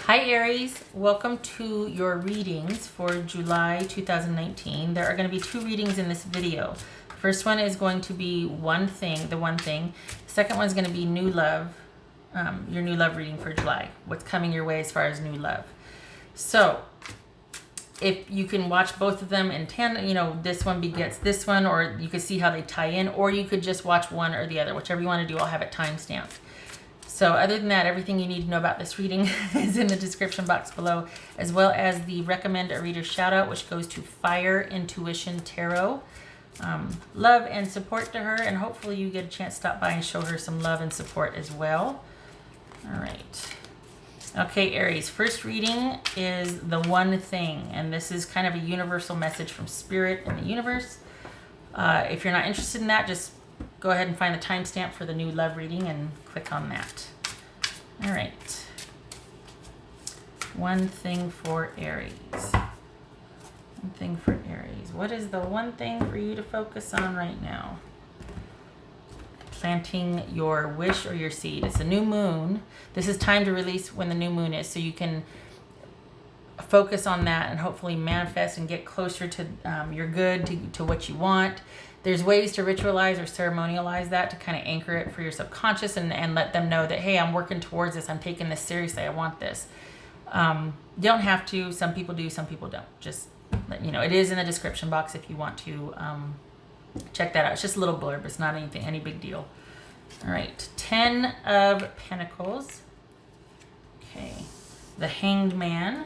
Hi Aries, welcome to your readings for July 2019. There are going to be two readings in this video. First one is going to be the one thing. The second one is going to be new love, your new love reading for July. What's coming your way as far as new love. So if you can watch both of them in tandem, this one begets this one, or you could see how they tie in, or you could just watch one or the other, whichever you want to do. I'll have it timestamped. So other than that, everything you need to know about this reading is in the description box below, as well as the recommend a reader shout out, which goes to Fire Intuition Tarot. Love and support to her, and hopefully you get a chance to stop by and show her some love and support as well. All right. Okay, Aries, first reading is the one thing, and this is kind of a universal message from Spirit and the universe. If you're not interested in that, just go ahead and find the timestamp for the new love reading and click on that. All right. One thing for Aries. One thing for Aries. What is the one thing for you to focus on right now? Planting your wish or your seed. It's a new moon. This is time to release when the new moon is, so you can focus on that and hopefully manifest and get closer to your good, to what you want. There's ways to ritualize or ceremonialize that to kind of anchor it for your subconscious and let them know that, hey, I'm working towards this. I'm taking this seriously. I want this. You don't have to. Some people do. Some people don't. Just let you know. It is in the description box if you want to check that out. It's just a little blurb. It's not any big deal. All right. 10 of Pentacles. Okay. The Hanged Man.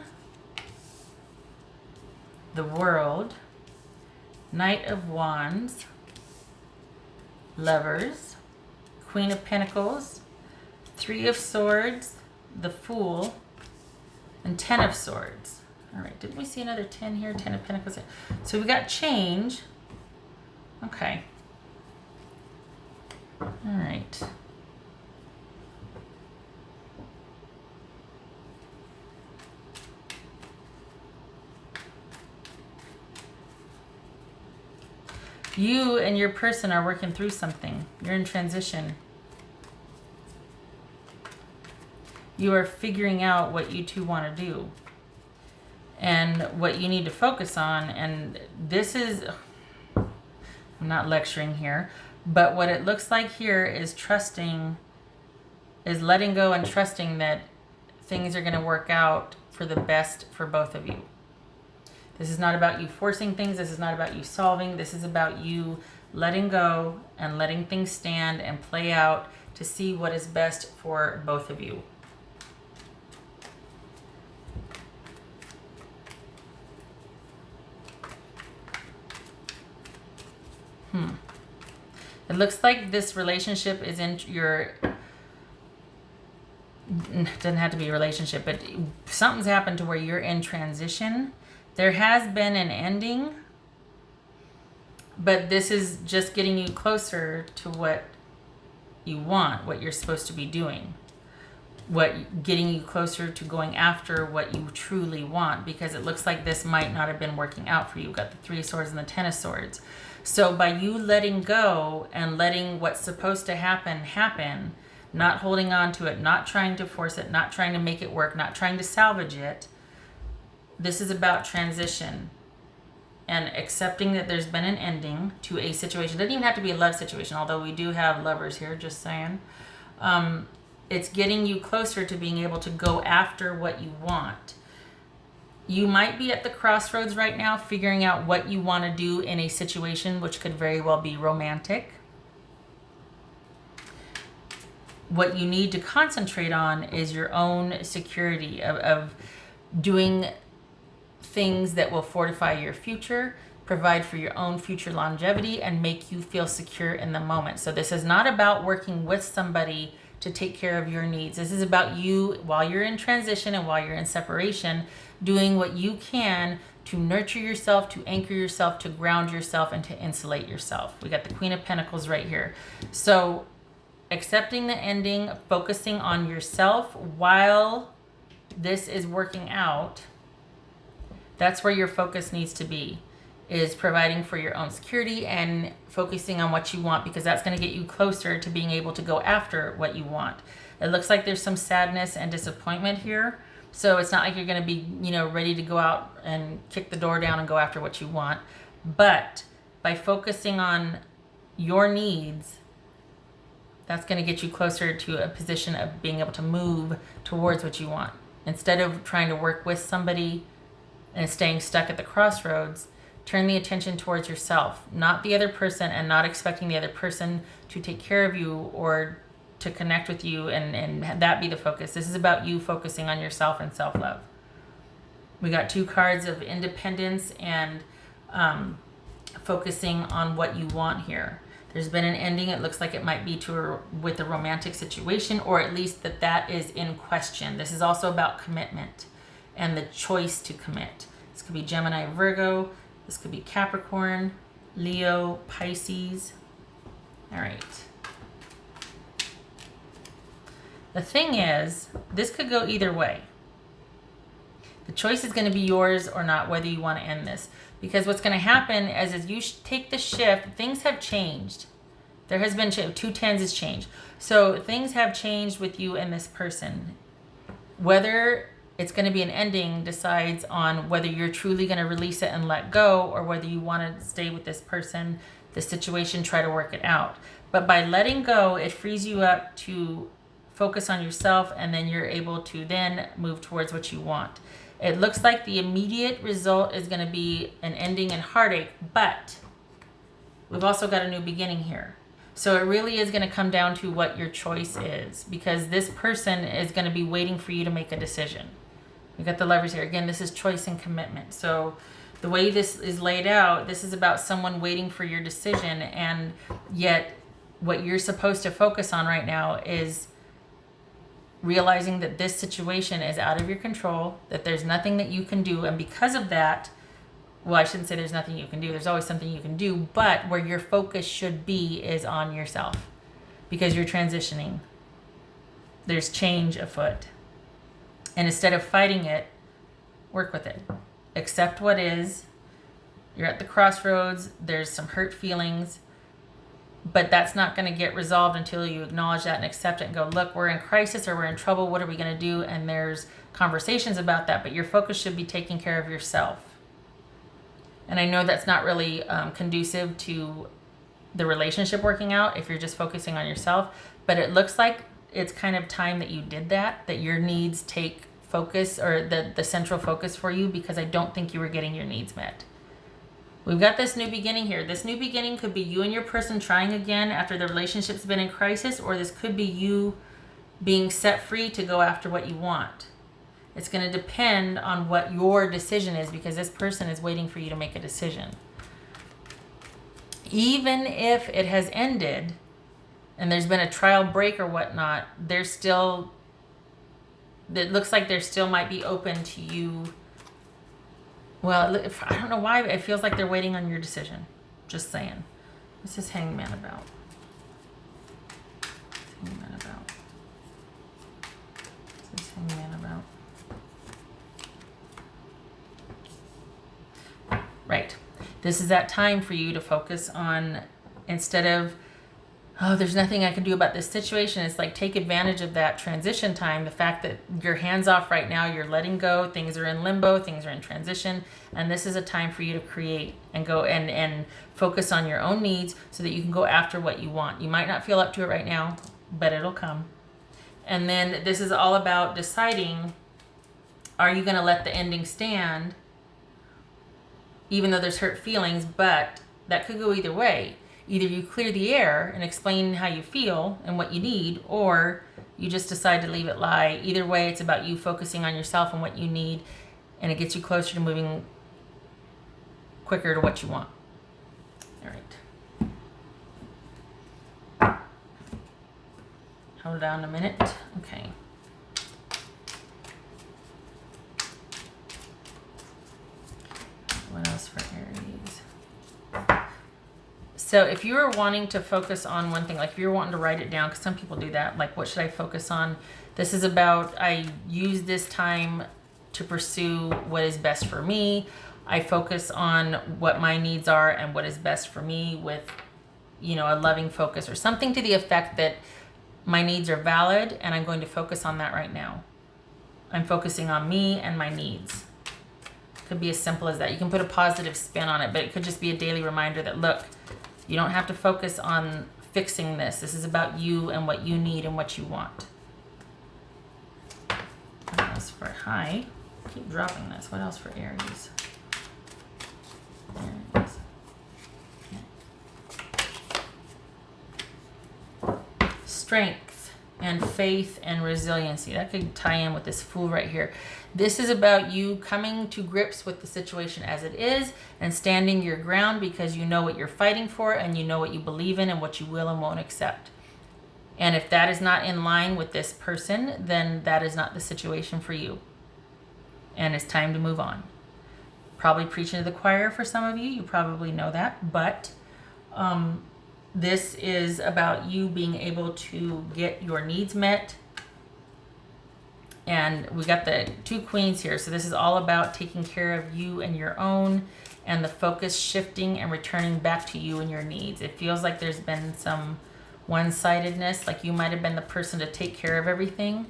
The World. Knight of Wands, Lovers, Queen of Pentacles, 3 of Swords, the Fool, and 10 of Swords. All right, didn't we see another 10 here? 10 of Pentacles. So we got change. Okay. All right. You and your person are working through something. You're in transition. You are figuring out what you two want to do and what you need to focus on. And this is, I'm not lecturing here, but what it looks like here is trusting, is letting go and trusting that things are going to work out for the best for both of you. This is not about you forcing things. This is not about you solving. This is about you letting go and letting things stand and play out to see what is best for both of you. It looks like this relationship is in your... It doesn't have to be a relationship, but something's happened to where you're in transition. There has been an ending, but this is just getting you closer to what you want, what you're supposed to be doing, getting you closer to going after what you truly want, because it looks like this might not have been working out for you. You've got the 3 of Swords and the 10 of Swords. So by you letting go and letting what's supposed to happen, not holding on to it, not trying to force it, not trying to make it work, not trying to salvage it, this is about transition and accepting that there's been an ending to a situation. It doesn't even have to be a love situation, although we do have lovers here, just saying. It's getting you closer to being able to go after what you want. You might be at the crossroads right now, figuring out what you want to do in a situation, which could very well be romantic. What you need to concentrate on is your own security of doing things that will fortify your future, provide for your own future longevity, and make you feel secure in the moment. So this is not about working with somebody to take care of your needs. This is about you, while you're in transition and while you're in separation, doing what you can to nurture yourself, to anchor yourself, to ground yourself, and to insulate yourself. We got the Queen of Pentacles right here. So accepting the ending, focusing on yourself while this is working out. That's where your focus needs to be, is providing for your own security and focusing on what you want, because that's going to get you closer to being able to go after what you want. It looks like there's some sadness and disappointment here. So it's not like you're going to be, ready to go out and kick the door down and go after what you want. But by focusing on your needs, that's going to get you closer to a position of being able to move towards what you want. Instead of trying to work with somebody and staying stuck at the crossroads, turn the attention towards yourself, not the other person, and not expecting the other person to take care of you or to connect with you and that be the focus. This is about you focusing on yourself and self-love. We got 2 cards of independence and focusing on what you want here. There's been an ending. It looks like it might be with a romantic situation, or at least that is in question. This is also about commitment and the choice to commit. This could be Gemini, Virgo. This could be Capricorn, Leo, Pisces. All right. The thing is, this could go either way. The choice is going to be yours or not, whether you want to end this. Because what's going to happen as you take the shift, things have changed. There has been 2 tens has changed. So things have changed with you and this person. Whether it's going to be an ending decides on whether you're truly going to release it and let go, or whether you want to stay with this person, the situation, try to work it out. But by letting go, it frees you up to focus on yourself, and then you're able to then move towards what you want. It looks like the immediate result is going to be an ending and heartache, but we've also got a new beginning here. So it really is going to come down to what your choice is, because this person is going to be waiting for you to make a decision. We got the Lovers here. Again, this is choice and commitment. So the way this is laid out, this is about someone waiting for your decision, and yet what you're supposed to focus on right now is realizing that this situation is out of your control, that there's nothing that you can do, and because of that, well, I shouldn't say there's nothing you can do. There's always something you can do, but where your focus should be is on yourself, because you're transitioning. There's change afoot. And instead of fighting it, work with it. Accept what is. You're at the crossroads. There's some hurt feelings, but that's not going to get resolved until you acknowledge that and accept it and go, look, we're in crisis or we're in trouble. What are we going to do? And there's conversations about that, but your focus should be taking care of yourself. And I know that's not really conducive to the relationship working out if you're just focusing on yourself, but it looks like it's kind of time that you did that your needs take focus, or the central focus for you, because I don't think you were getting your needs met. We've got this new beginning here. This new beginning could be you and your person trying again after the relationship's been in crisis, or this could be you being set free to go after what you want. It's going to depend on what your decision is, because this person is waiting for you to make a decision. Even if it has ended and there's been a trial break or whatnot, it looks like there still might be open to you. Well, I don't know why, but it feels like they're waiting on your decision. Just saying. What's this Hangman about? Hangman about? What's this Hangman about? Right. This is that time for you to focus on, instead of, oh, there's nothing I can do about this situation. It's like, take advantage of that transition time. The fact that you're hands off right now, you're letting go, things are in limbo, things are in transition. And this is a time for you to create and go and focus on your own needs so that you can go after what you want. You might not feel up to it right now, but it'll come. And then this is all about deciding, are you going to let the ending stand, even though there's hurt feelings? But that could go either way. Either you clear the air and explain how you feel and what you need, or you just decide to leave it lie. Either way, it's about you focusing on yourself and what you need, and it gets you closer to moving quicker to what you want. All right. Hold on a minute. Okay. What else for Aries? So if you were wanting to focus on one thing, like if you're wanting to write it down, because some people do that, like what should I focus on? This is about, I use this time to pursue what is best for me. I focus on what my needs are and what is best for me with, a loving focus, or something to the effect that my needs are valid and I'm going to focus on that right now. I'm focusing on me and my needs. Could be as simple as that. You can put a positive spin on it, but it could just be a daily reminder that, look, you don't have to focus on fixing this. This is about you and what you need and what you want. What else for high? Keep dropping this. What else for Aries? Aries. Okay. Strength and faith and resiliency. That could tie in with this Fool right here. This is about you coming to grips with the situation as it is and standing your ground because you know what you're fighting for and you know what you believe in and what you will and won't accept. And if that is not in line with this person, then that is not the situation for you. And it's time to move on. Probably preaching to the choir for some of you. You probably know that. But this is about you being able to get your needs met. And we got the 2 queens here. So this is all about taking care of you and your own and the focus shifting and returning back to you and your needs. It feels like there's been some one-sidedness, like you might have been the person to take care of everything.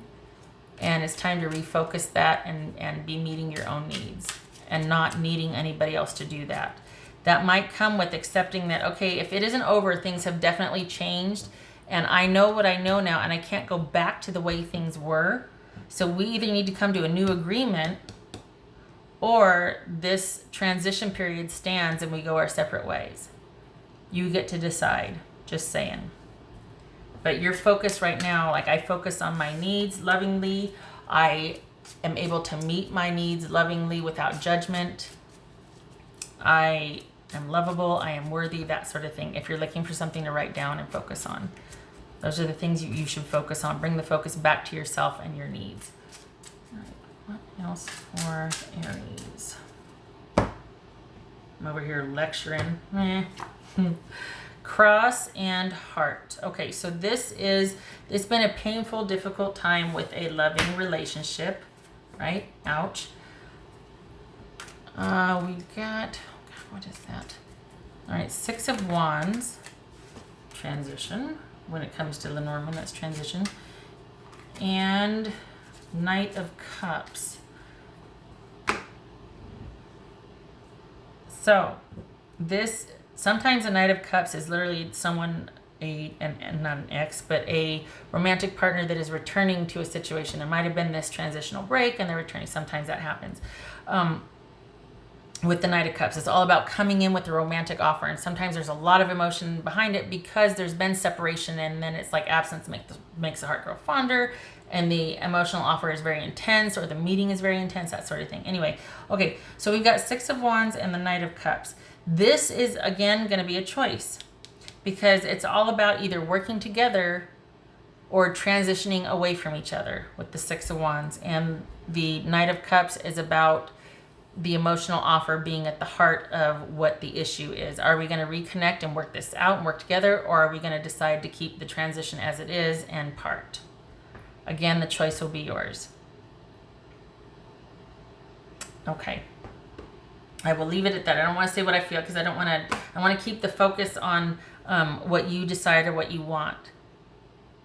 And it's time to refocus that and be meeting your own needs and not needing anybody else to do that. That might come with accepting that, okay, if it isn't over, things have definitely changed. And I know what I know now and I can't go back to the way things were. So we either need to come to a new agreement or this transition period stands and we go our separate ways. You get to decide, just saying. But your focus right now, like I focus on my needs lovingly. I am able to meet my needs lovingly without judgment. I am lovable. I am worthy, that sort of thing. If you're looking for something to write down and focus on. Those are the things you should focus on. Bring the focus back to yourself and your needs. All right, what else for Aries? I'm over here lecturing. Cross and heart. Okay, so it's been a painful, difficult time with a loving relationship, right? Ouch. We got, what is that? All right, 6 of Wands, transition. When it comes to Lenormand, that's transition. And Knight of Cups. So this, sometimes a Knight of Cups is literally someone, and not an ex, but a romantic partner that is returning to a situation. There might have been this transitional break and they're returning. Sometimes that happens. With the Knight of Cups, it's all about coming in with a romantic offer, and sometimes there's a lot of emotion behind it because there's been separation, and then it's like absence makes the heart grow fonder, and the emotional offer is very intense, or the meeting is very intense, that sort of thing. Anyway, okay, so we've got 6 of Wands and the Knight of Cups. This is, again, going to be a choice because it's all about either working together or transitioning away from each other with the 6 of Wands, and the Knight of Cups is about the emotional offer being at the heart of what the issue is. Are we going to reconnect and work this out and work together, or are we going to decide to keep the transition as it is and part? Again, the choice will be yours. Okay. I will leave it at that. I don't want to say what I feel because I want to keep the focus on what you decide or what you want,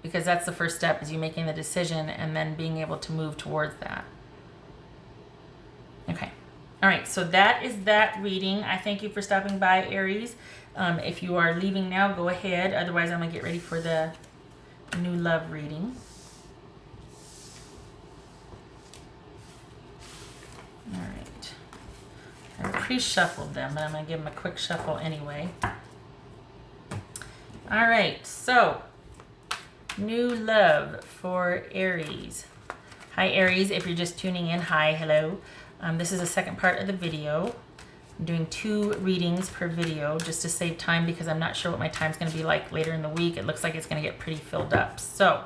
because that's the first step, is you making the decision and then being able to move towards that. Okay. All right, so that is that reading. I thank you for stopping by, Aries. If you are leaving now, go ahead. Otherwise, I'm going to get ready for the new love reading. All right. I pre-shuffled them, but I'm going to give them a quick shuffle anyway. All right, so new love for Aries. Hi, Aries. If you're just tuning in, hi, hello. This is the second part of the video. I'm doing 2 readings per video just to save time because I'm not sure what my time's going to be like later in the week. It looks like it's going to get pretty filled up. So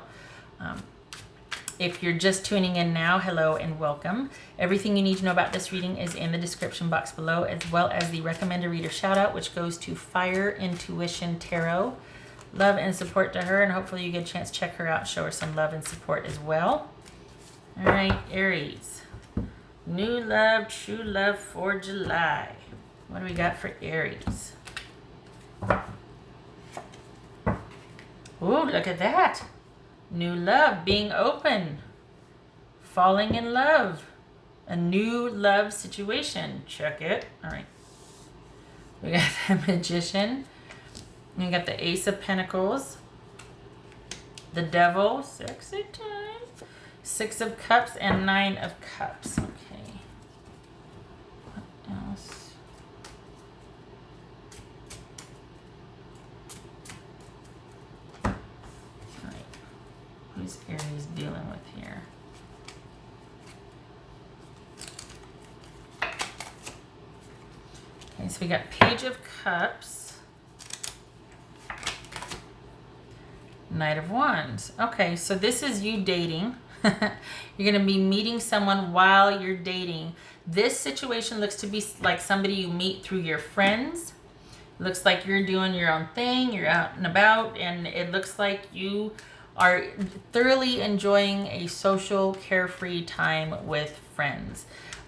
if you're just tuning in now, hello and welcome. Everything you need to know about this reading is in the description box below, as well as the recommended reader shout out, which goes to Fire Intuition Tarot. Love and support to her, and hopefully you get a chance to check her out, show her some love and support as well. All right, Aries. New love, true love for July. What do we got for Aries? Ooh, look at that. New love, being open falling in love. A new love situation. Check it. All right. We got the Magician. We got the Ace of Pentacles. The Devil. Sexy time. 6 of Cups and 9 of Cups. Okay. What else? All right. Who's Aries dealing with here? Okay, so we got Page of Cups, Knight of Wands. Okay, so this is you dating. You're going to be meeting someone while you're dating. This situation looks to be like somebody you meet through your friends. It looks like you're doing your own thing. You're out and about, and it looks like you are thoroughly enjoying a social, carefree time with friends.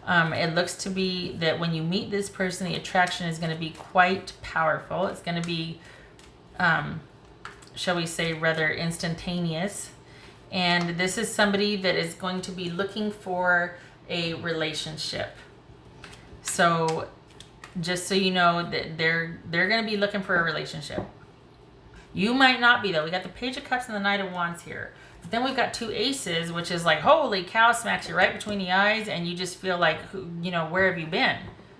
It looks to be that when you meet this person, the attraction is going to be quite powerful. It's going to be, shall we say, rather instantaneous. And this is somebody that is going to be looking for a relationship. So just so you know that they're going to be looking for a relationship. You might not be, though. We got the Page of Cups and the Knight of Wands here. But then we've got 2 aces, which is like, holy cow, smacks you right between the eyes, and you just feel like, you know, where have you been?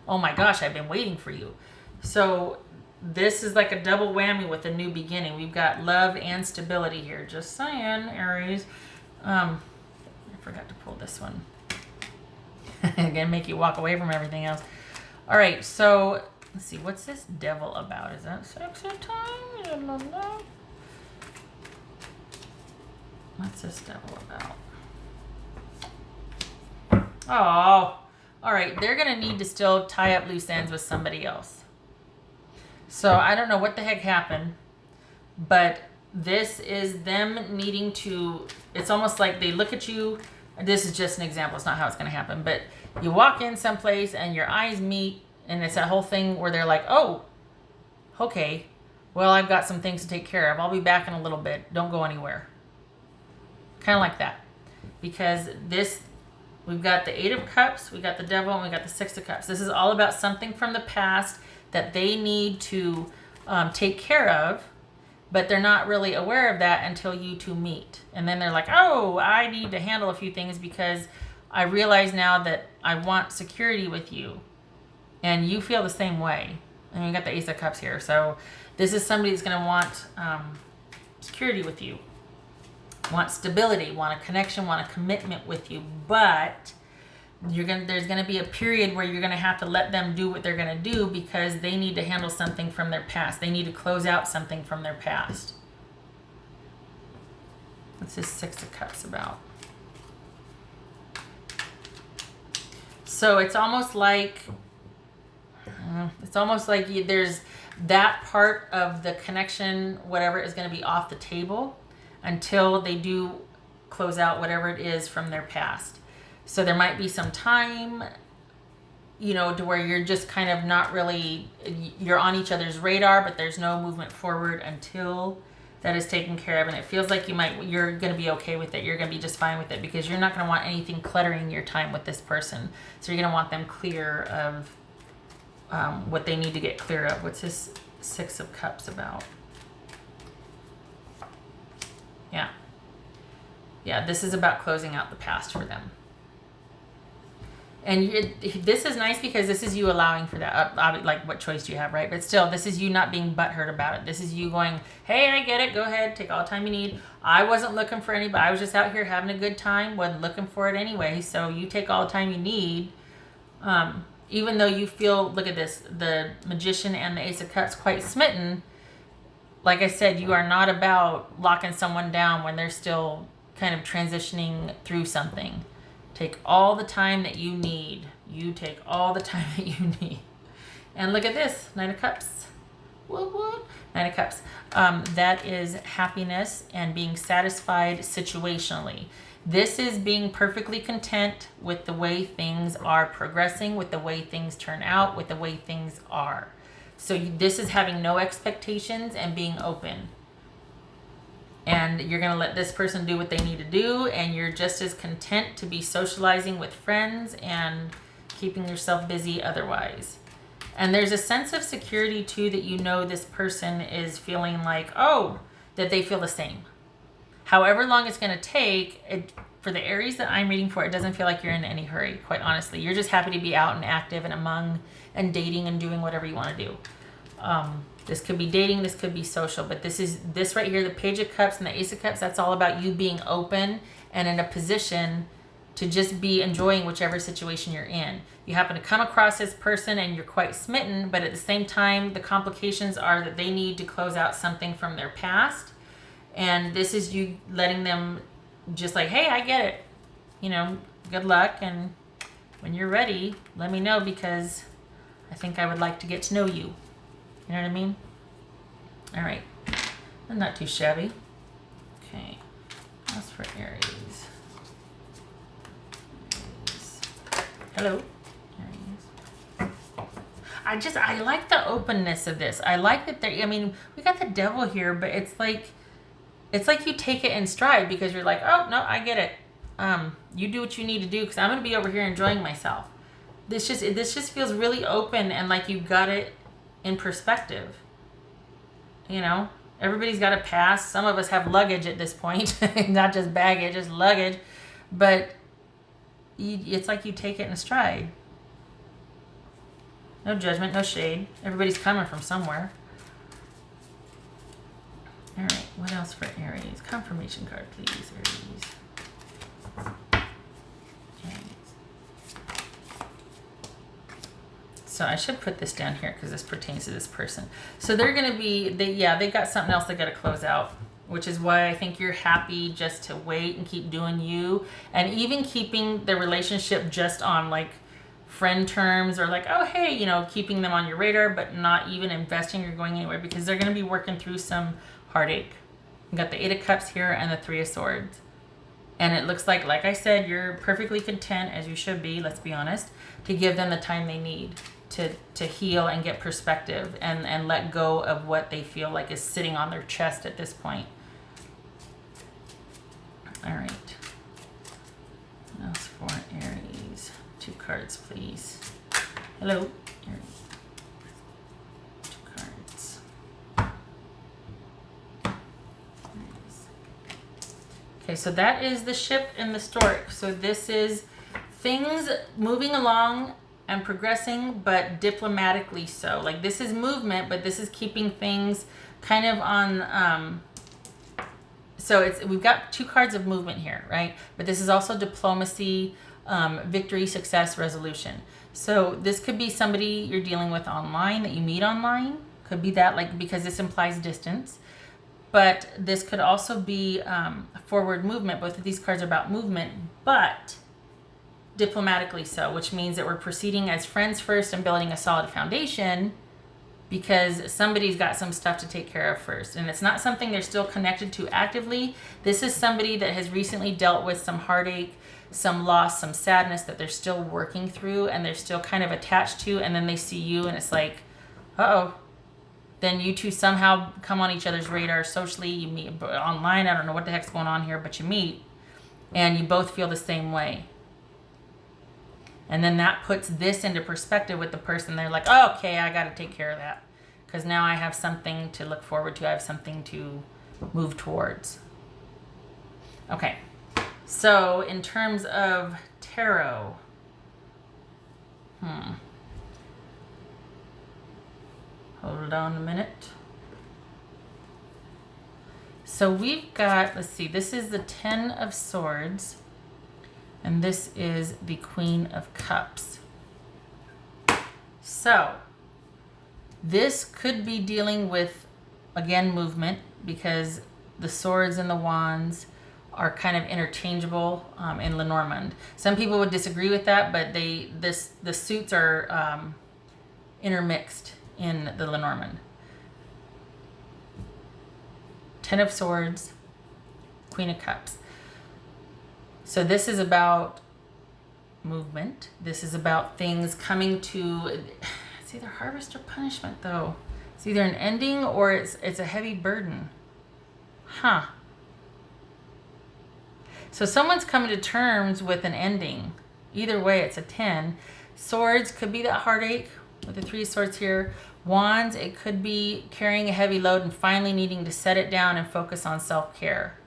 Oh my gosh, I've been waiting for you. So this is like a double whammy with a new beginning. We've got love and stability here. Just saying, Aries. I forgot to pull this one. Gonna make you walk away from everything else. All right, so let's see. What's this Devil about? Is that sexy time? I don't know. What's this Devil about? Oh, all right. They're going to need to still tie up loose ends with somebody else. So I don't know what the heck happened, but this is them needing to, it's almost like they look at you. This is just an example. It's not how it's going to happen, but you walk in someplace and your eyes meet, and it's that whole thing where they're like, oh, okay, well, I've got some things to take care of. I'll be back in a little bit. Don't go anywhere. Kind of like that. Because this, we've got the 8 of Cups, we got the Devil, and we got the 6 of Cups. This is all about something from the past that they need to take care of, but they're not really aware of that until you two meet. And then they're like, oh, I need to handle a few things because I realize now that I want security with you. And you feel the same way. And you got the Ace of Cups here. So this is somebody that's going to want security with you. Want stability, want a connection, want a commitment with you. But there's going to be a period where you're going to have to let them do what they're going to do because they need to handle something from their past. They need to close out something from their past. What's this 6 of Cups about? So it's almost like there's that part of the connection, whatever, is going to be off the table until they do close out whatever it is from their past. So there might be some time, you know, to where you're just kind of not really, you're on each other's radar, but there's no movement forward until that is taken care of. And it feels like you're going to be okay with it. You're going to be just fine with it because you're not going to want anything cluttering your time with this person. So you're going to want them clear of what they need to get clear of. What's this 6 of Cups about? Yeah, this is about closing out the past for them. And this is nice because this is you allowing for that. Like, what choice do you have, right? But still, this is you not being butthurt about it. This is you going, hey, I get it. Go ahead. Take all the time you need. I wasn't looking for anybody. I was just out here having a good time. Wasn't looking for it anyway. So you take all the time you need. Even though you feel, look at this, the Magician and the Ace of Cups quite smitten. Like I said, you are not about locking someone down when they're still kind of transitioning through something. Take all the time that you need. You take all the time that you need. And look at this, 9 of Cups. What? 9 of Cups. That is happiness and being satisfied situationally. This is being perfectly content with the way things are progressing, with the way things turn out, with the way things are. So this is having no expectations and being open. and you're going to let this person do what they need to do, and you're just as content to be socializing with friends and keeping yourself busy otherwise. And there's a sense of security too, that you know this person is feeling like, oh, that they feel the same. However long it's going to take, for the Aries that I'm reading for, it doesn't feel like you're in any hurry, quite honestly. You're just happy to be out and active and among and dating and doing whatever you want to do. This could be dating, this could be social, but this right here, the Page of Cups and the Ace of Cups, that's all about you being open and in a position to just be enjoying whichever situation you're in. You happen to come across this person and you're quite smitten, but at the same time, the complications are that they need to close out something from their past. And this is you letting them just like, hey, I get it. You know, good luck. And when you're ready, let me know, because I think I would like to get to know you. You know what I mean? All right. Not too shabby. Okay. That's for Aries. Hello. I like the openness of this. I like that we got the Devil here, but it's like you take it in stride, because you're like, oh, no, I get it. You do what you need to do, because I'm going to be over here enjoying myself. This just feels really open, and like you got it in perspective. You know, everybody's got a past. Some of us have luggage at this point, not just baggage, just luggage. But it's like you take it in stride. No judgment, no shade. Everybody's coming from somewhere. All right, what else for Aries? Confirmation card, please, Aries. So I should put this down here because this pertains to this person. So they're going to be, they got something else they got to close out, which is why I think you're happy just to wait and keep doing you, and even keeping the relationship just on like friend terms, or like, oh, hey, you know, keeping them on your radar, but not even investing or going anywhere, because they're going to be working through some heartache. You got the Eight of Cups here and the Three of Swords. And it looks like I said, you're perfectly content, as you should be, let's be honest, to give them the time they need to heal and get perspective and let go of what they feel like is sitting on their chest at this point. All right. What else for Aries? 2 cards, please. Hello, Aries. 2 cards. Okay, so that is the Ship and the Stork. So this is things moving along and progressing, but diplomatically so. Like, this is movement, but this is keeping things kind of on, so we've got 2 cards of movement here, right? But this is also diplomacy, victory, success, resolution. So this could be somebody you're dealing with online, that you meet online. Could be that, like, because this implies distance. But this could also be forward movement. Both of these cards are about movement, but diplomatically so, which means that we're proceeding as friends first and building a solid foundation, because somebody's got some stuff to take care of first. And it's not something they're still connected to actively. This is somebody that has recently dealt with some heartache, some loss, some sadness that they're still working through and they're still kind of attached to. And then they see you and it's like, uh-oh. Then you two somehow come on each other's radar socially. You meet online. I don't know what the heck's going on here, but you meet and you both feel the same way. And then that puts this into perspective with the person. They're like, oh, okay, I got to take care of that, because now I have something to look forward to. I have something to move towards. Okay. So in terms of tarot, hold on a minute. So we've got, let's see, this is the 10 of Swords. And this is the Queen of Cups. So this could be dealing with, again, movement, because the swords and the wands are kind of interchangeable in Lenormand. Some people would disagree with that, but the suits are intermixed in the Lenormand. 10 of Swords, Queen of Cups. So this is about movement. This is about things coming to, it's either harvest or punishment though. It's either an ending or it's a heavy burden. Huh. So someone's coming to terms with an ending. Either way, it's a 10. Swords could be that heartache with the 3 swords here. Wands, it could be carrying a heavy load and finally needing to set it down and focus on self-care.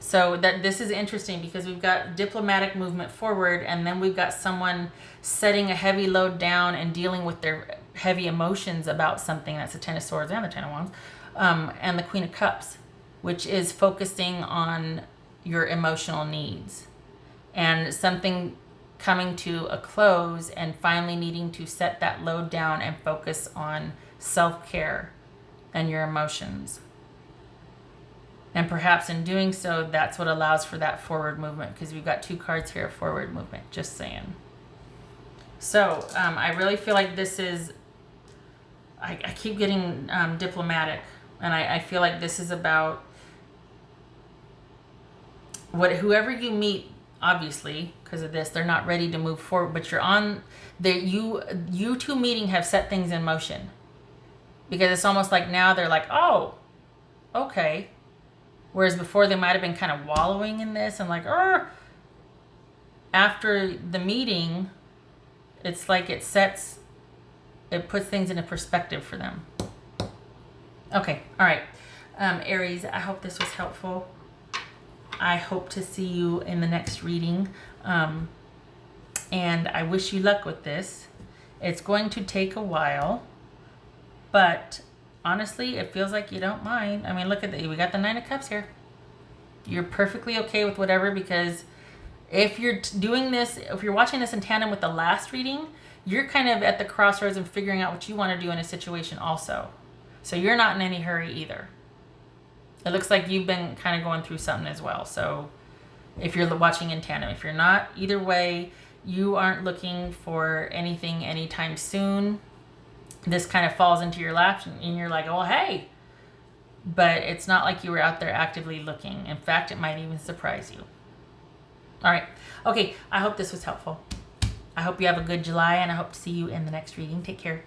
So that this is interesting because we've got diplomatic movement forward, and then we've got someone setting a heavy load down and dealing with their heavy emotions about something. That's the 10 of Swords and the 10 of Wands. And the Queen of Cups, which is focusing on your emotional needs. And something coming to a close and finally needing to set that load down and focus on self-care and your emotions. And perhaps in doing so, that's what allows for that forward movement, because we've got 2 cards here of forward movement, just saying. So I really feel like this is, I keep getting diplomatic, and I feel like this is about whoever you meet. Obviously, because of this, they're not ready to move forward, but you're on you two meeting have set things in motion, because it's almost like now they're like, oh, okay. Whereas before they might have been kind of wallowing in this and like, after the meeting, it's like it puts things into perspective for them. Okay, all right. Aries, I hope this was helpful. I hope to see you in the next reading. And I wish you luck with this. It's going to take a while, but honestly, it feels like you don't mind. I mean, look at we got the 9 of Cups here. You're perfectly okay with whatever, because if you're doing this, if you're watching this in tandem with the last reading, you're kind of at the crossroads and figuring out what you want to do in a situation also. So you're not in any hurry either. It looks like you've been kind of going through something as well. So if you're watching in tandem, if you're not, either way, you aren't looking for anything anytime soon. This kind of falls into your lap and you're like, oh, hey. But it's not like you were out there actively looking. In fact, it might even surprise you. All right. Okay. I hope this was helpful. I hope you have a good July, and I hope to see you in the next reading. Take care.